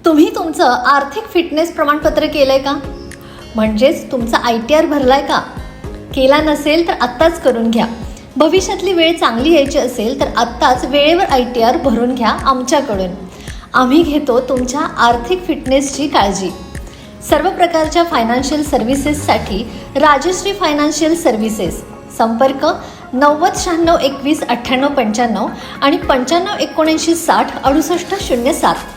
तुम्ही तुमचं आर्थिक फिटनेस प्रमाणपत्र केलंय का? म्हणजेच तुमचा ITR भरलाय का? केला नसेल तर आत्ताच करून घ्या. भविष्यातली वेळ चांगली यायची असेल तर आत्ताच वेळेवर ITR भरून घ्या आमच्याकडून. आम्ही घेतो तुमच्या आर्थिक फिटनेसची काळजी. सर्व प्रकारच्या फायनान्शियल सर्व्हिसेससाठी राजश्री फायनान्शियल सर्व्हिसेस. संपर्क 90 96 21 98 95 आणि 95 79 60 68 07.